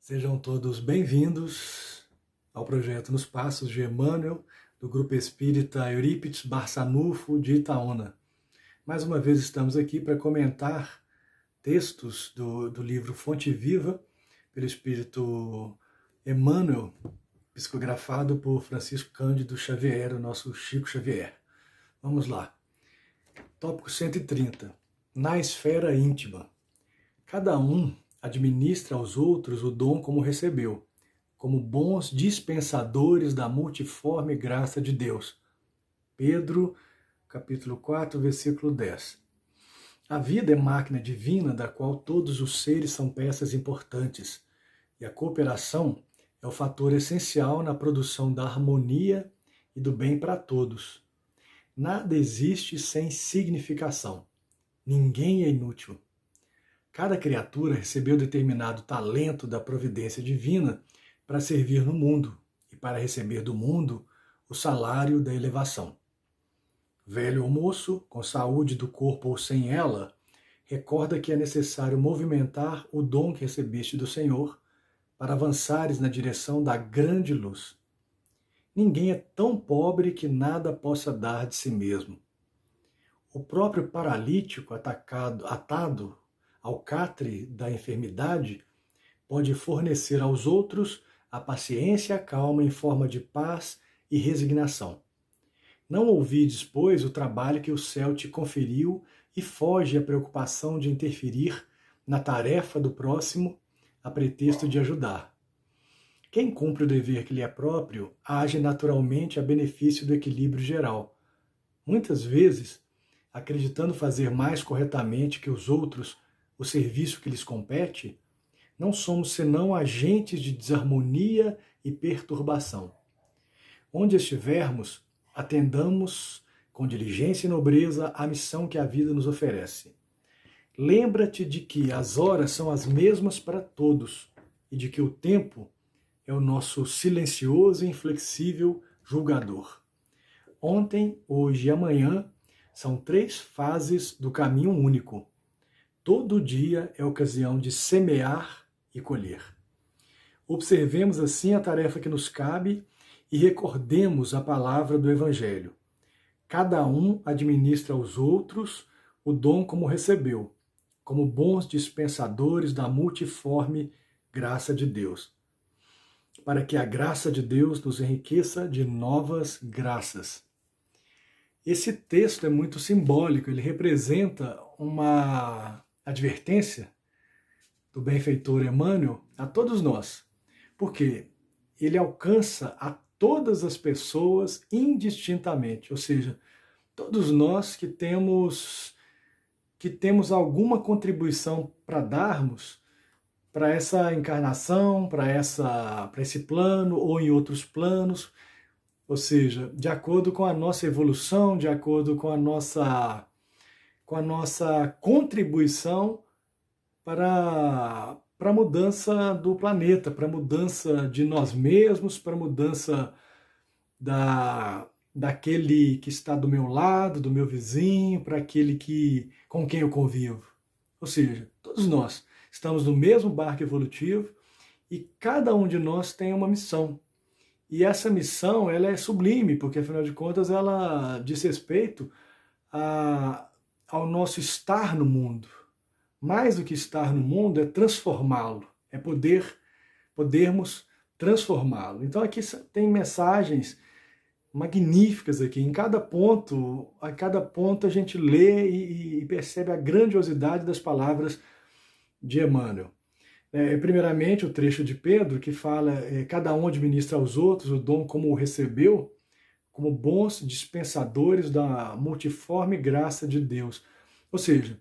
Sejam todos bem-vindos ao projeto Nos Passos de Emmanuel, do Grupo Espírita Eurípides Barçanufo de Itaúna. Mais uma vez estamos aqui para comentar textos do livro Fonte Viva, pelo Espírito Emmanuel, psicografado por Francisco Cândido Xavier, o nosso Chico Xavier. Vamos lá. Tópico 130. Na esfera íntima. Cada um administra aos outros o dom como recebeu, como bons dispensadores da multiforme graça de Deus. Pedro, capítulo 4, versículo 10. A vida é máquina divina da qual todos os seres são peças importantes, e a cooperação é o fator essencial na produção da harmonia e do bem para todos. Nada existe sem significação. Ninguém é inútil. Cada criatura recebeu determinado talento da providência divina para servir no mundo e para receber do mundo o salário da elevação. Velho ou moço, com saúde do corpo ou sem ela, recorda que é necessário movimentar o dom que recebeste do Senhor para avançares na direção da grande luz. Ninguém é tão pobre que nada possa dar de si mesmo. O próprio paralítico atado ao catre da enfermidade, pode fornecer aos outros a paciência e a calma em forma de paz e resignação. Não ouvides, pois, o trabalho que o céu te conferiu e foge à preocupação de interferir na tarefa do próximo a pretexto de ajudar. Quem cumpre o dever que lhe é próprio, age naturalmente a benefício do equilíbrio geral. Muitas vezes, acreditando fazer mais corretamente que os outros o serviço que lhes compete, não somos senão agentes de desarmonia e perturbação. Onde estivermos, atendamos com diligência e nobreza a missão que a vida nos oferece. Lembra-te de que as horas são as mesmas para todos e de que o tempo é o nosso silencioso e inflexível julgador. Ontem, hoje e amanhã são 3 fases do caminho único. Todo dia é ocasião de semear e colher. Observemos assim a tarefa que nos cabe e recordemos a palavra do Evangelho. Cada um administra aos outros o dom como recebeu, como bons dispensadores da multiforme graça de Deus, para que a graça de Deus nos enriqueça de novas graças. Esse texto é muito simbólico, ele representa uma advertência do benfeitor Emmanuel a todos nós, porque ele alcança a todas as pessoas indistintamente, ou seja, todos nós que temos alguma contribuição para darmos para essa encarnação, para esse plano ou em outros planos, ou seja, de acordo com a nossa evolução, de acordo com a nossa contribuição para a mudança do planeta, para a mudança de nós mesmos, para a mudança daquele que está do meu lado, do meu vizinho, para aquele com quem eu convivo. Ou seja, todos nós estamos no mesmo barco evolutivo e cada um de nós tem uma missão. E essa missão ela é sublime, porque afinal de contas ela diz respeito ao nosso estar no mundo. Mais do que estar no mundo é transformá-lo, é podermos transformá-lo. Então aqui tem mensagens magníficas aqui. A cada ponto a gente lê e percebe a grandiosidade das palavras de Emmanuel. Primeiramente, o trecho de Pedro, que fala cada um administra aos outros o dom como o recebeu, como bons dispensadores da multiforme graça de Deus. Ou seja,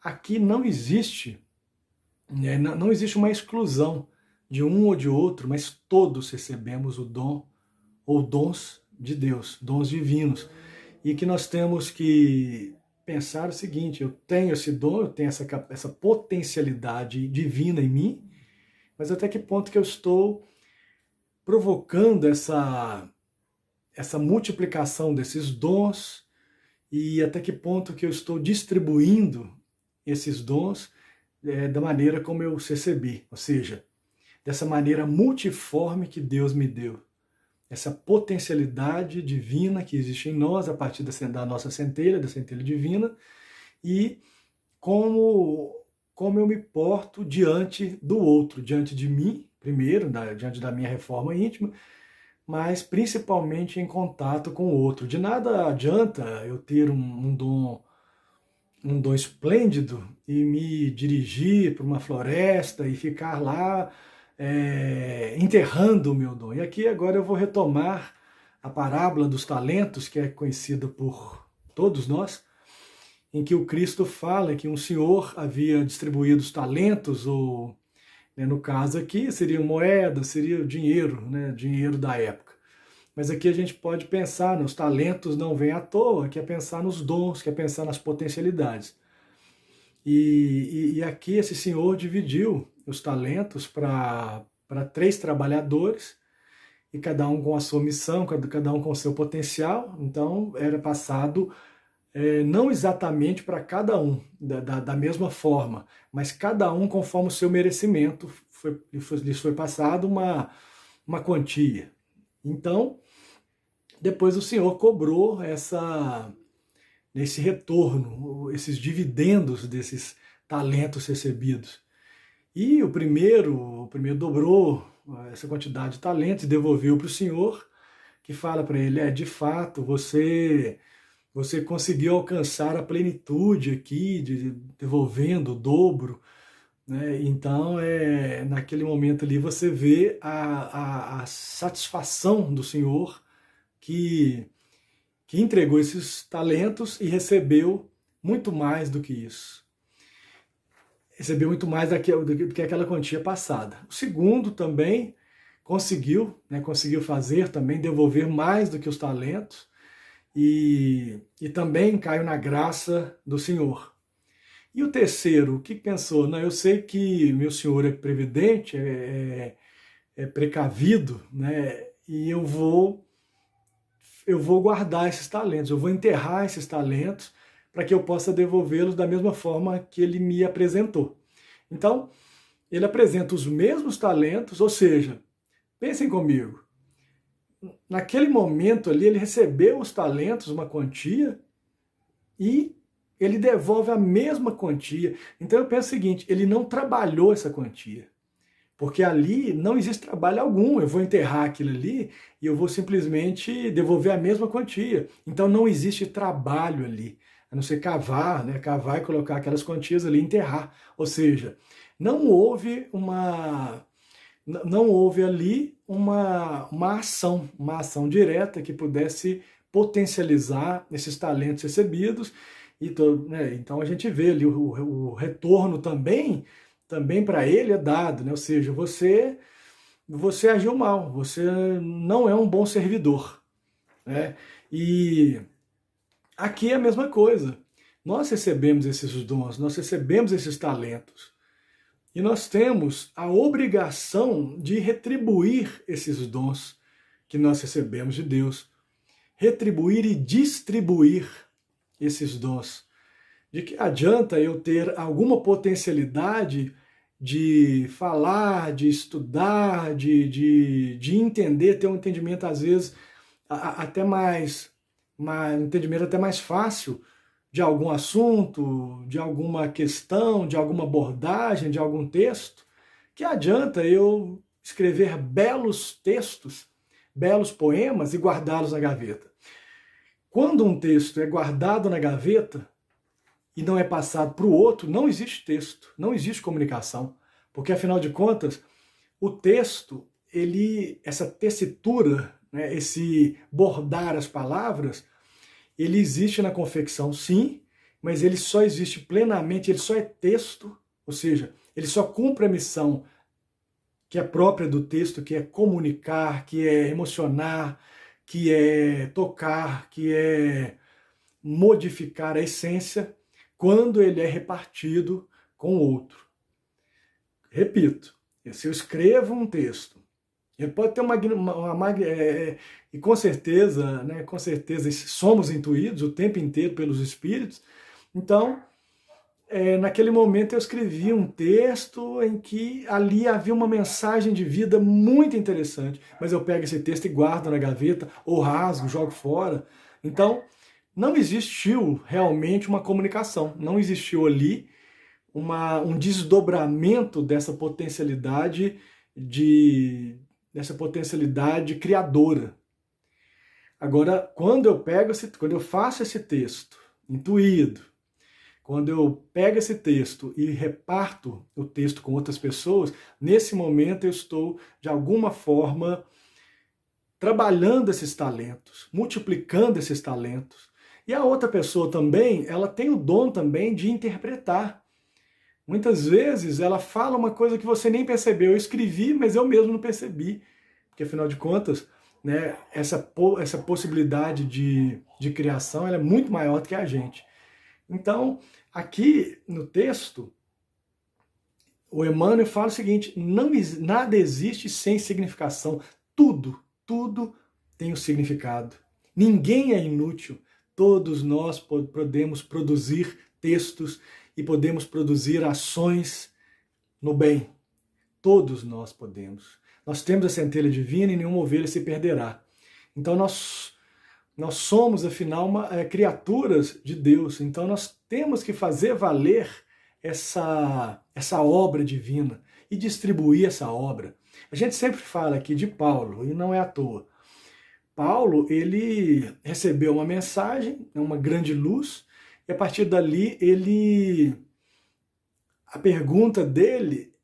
aqui não existe uma exclusão de um ou de outro, mas todos recebemos o dom ou dons de Deus, dons divinos. E que nós temos que pensar o seguinte: eu tenho esse dom, eu tenho essa potencialidade divina em mim, mas até que ponto que eu estou provocando essa multiplicação desses dons e até que ponto que eu estou distribuindo esses dons da maneira como eu os recebi. Ou seja, dessa maneira multiforme que Deus me deu. Essa potencialidade divina que existe em nós a partir da nossa centelha, da centelha divina, e como eu me porto diante do outro, diante de mim, primeiro, diante da minha reforma íntima, mas principalmente em contato com o outro. De nada adianta eu ter um dom esplêndido e me dirigir para uma floresta e ficar lá enterrando o meu dom. E aqui agora eu vou retomar a parábola dos talentos, que é conhecida por todos nós, em que o Cristo fala que um senhor havia distribuído os talentos, ou no caso aqui seria moeda, seria o dinheiro, dinheiro da época. Mas aqui a gente pode pensar, os talentos não vêm à toa, que é pensar nos dons, que é pensar nas potencialidades. E aqui esse senhor dividiu os talentos para 3 trabalhadores, e cada um com a sua missão, cada um com o seu potencial. Então era passado não exatamente para cada um da mesma forma, mas cada um conforme o seu merecimento, lhes foi passado uma quantia. Então, depois o Senhor cobrou esse retorno, esses dividendos desses talentos recebidos. E o primeiro dobrou essa quantidade de talentos e devolveu para o Senhor, que fala para ele, de fato, você conseguiu alcançar a plenitude aqui, devolvendo o dobro, né? Então, naquele momento ali, você vê a satisfação do Senhor que entregou esses talentos e recebeu muito mais do que isso. Recebeu muito mais do que aquela quantia passada. O segundo também conseguiu fazer, também devolver mais do que os talentos, e também caiu na graça do Senhor. E o terceiro, o que pensou? Não, eu sei que meu Senhor é previdente, é precavido, né? E eu vou guardar esses talentos, eu vou enterrar esses talentos para que eu possa devolvê-los da mesma forma que ele me apresentou. Então, ele apresenta os mesmos talentos, ou seja, pensem comigo, naquele momento ali, ele recebeu os talentos, uma quantia, e ele devolve a mesma quantia. Então eu penso o seguinte, ele não trabalhou essa quantia, porque ali não existe trabalho algum, eu vou enterrar aquilo ali e eu vou simplesmente devolver a mesma quantia. Então não existe trabalho ali, a não ser cavar, cavar e colocar aquelas quantias ali e enterrar. Ou seja, não houve ali uma ação direta que pudesse potencializar esses talentos recebidos. Então a gente vê ali o retorno também para ele é dado, ou seja, você agiu mal, você não é um bom servidor. E aqui é a mesma coisa, nós recebemos esses dons, nós recebemos esses talentos, e nós temos a obrigação de retribuir esses dons que nós recebemos de Deus. Retribuir e distribuir esses dons. De que adianta eu ter alguma potencialidade de falar, de estudar, de entender, ter um entendimento às vezes até um entendimento até mais fácil de algum assunto, de alguma questão, de alguma abordagem, de algum texto. Que adianta eu escrever belos textos, belos poemas e guardá-los na gaveta? Quando um texto é guardado na gaveta e não é passado para o outro, não existe texto, não existe comunicação. Porque, afinal de contas, o texto, essa tessitura, esse bordar as palavras, ele existe na confecção, sim, mas ele só existe plenamente, ele só é texto, ou seja, ele só cumpre a missão que é própria do texto, que é comunicar, que é emocionar, que é tocar, que é modificar a essência, quando ele é repartido com outro. Repito, se eu escrevo um texto, ele pode ter e com certeza, somos intuídos o tempo inteiro pelos espíritos. Então, naquele momento eu escrevi um texto em que ali havia uma mensagem de vida muito interessante, mas eu pego esse texto e guardo na gaveta, ou rasgo, jogo fora. Então, não existiu realmente uma comunicação, não existiu ali um desdobramento dessa potencialidade criadora. Agora, quando eu faço esse texto intuído, quando eu pego esse texto e reparto o texto com outras pessoas, nesse momento eu estou, de alguma forma, trabalhando esses talentos, multiplicando esses talentos. E a outra pessoa também, ela tem o dom também de interpretar. Muitas vezes ela fala uma coisa que você nem percebeu. Eu escrevi, mas eu mesmo não percebi. Porque, afinal de contas, né, essa possibilidade de criação ela é muito maior do que a gente. Então, aqui no texto, o Emmanuel fala o seguinte: nada existe sem significação. Tudo tem um significado. Ninguém é inútil. Todos nós podemos produzir textos e podemos produzir ações no bem. Todos nós podemos. Nós temos a centelha divina e nenhuma ovelha se perderá. Então nós somos, afinal, criaturas de Deus. Então nós temos que fazer valer essa obra divina e distribuir essa obra. A gente sempre fala aqui de Paulo, e não é à toa. Paulo, ele recebeu uma mensagem, uma grande luz, e a partir dali a pergunta dele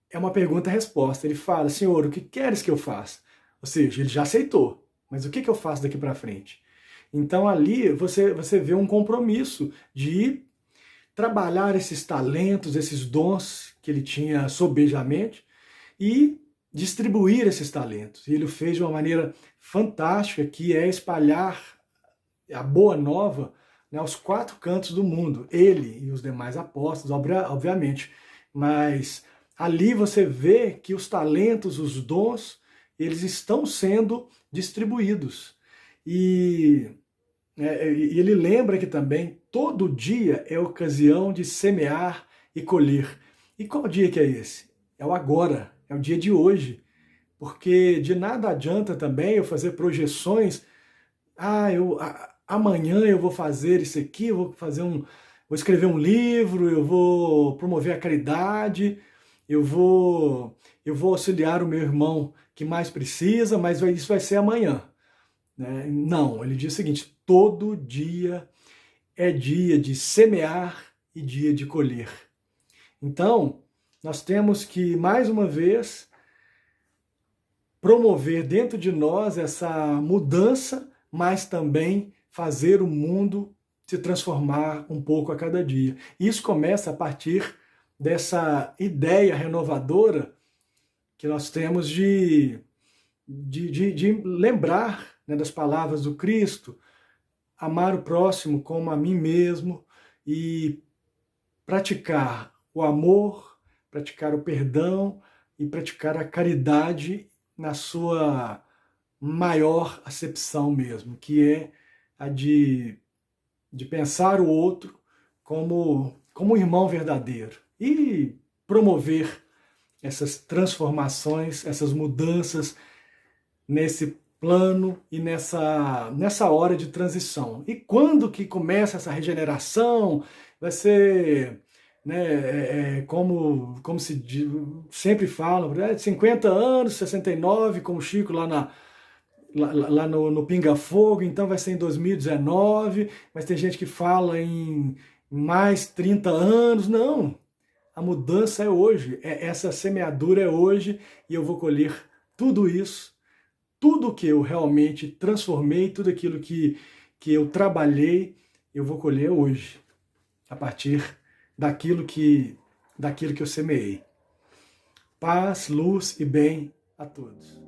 é uma pergunta-resposta. Ele fala: Senhor, o que queres que eu faça? Ou seja, ele já aceitou. Mas o que eu faço daqui para frente? Então ali você vê um compromisso de trabalhar esses talentos, esses dons que ele tinha sobejamente e distribuir esses talentos. E ele o fez de uma maneira fantástica, que é espalhar a boa nova, né, aos 4 cantos do mundo. Ele e os demais apóstolos, obviamente. Mas ali você vê que os talentos, os dons, eles estão sendo distribuídos. E ele lembra que também todo dia é ocasião de semear e colher. E qual dia que é esse? É o agora, é o dia de hoje. Porque de nada adianta também eu fazer projeções. Amanhã eu vou fazer isso aqui, vou escrever um livro, eu vou promover a caridade, eu vou auxiliar o meu irmão que mais precisa, mas isso vai ser amanhã. Né? Não, ele diz o seguinte: todo dia é dia de semear e dia de colher. Então, nós temos que, mais uma vez, promover dentro de nós essa mudança, mas também fazer o mundo se transformar um pouco a cada dia. E isso começa a partir dessa ideia renovadora que nós temos de lembrar, né, das palavras do Cristo, amar o próximo como a mim mesmo e praticar o amor, praticar o perdão e praticar a caridade na sua maior acepção mesmo, que é a de pensar o outro como um irmão verdadeiro e promover essas transformações, essas mudanças nesse plano e nessa hora de transição. E quando que começa essa regeneração? Vai ser, né, como se sempre falam, 50 anos, 69, como o Chico lá no Pinga Fogo, então vai ser em 2019, mas tem gente que fala em mais 30 anos. Não, a mudança é hoje, essa semeadura é hoje, e eu vou colher tudo isso, tudo que eu realmente transformei, tudo aquilo que eu trabalhei, eu vou colher hoje, a partir daquilo que eu semeei. Paz, luz e bem a todos.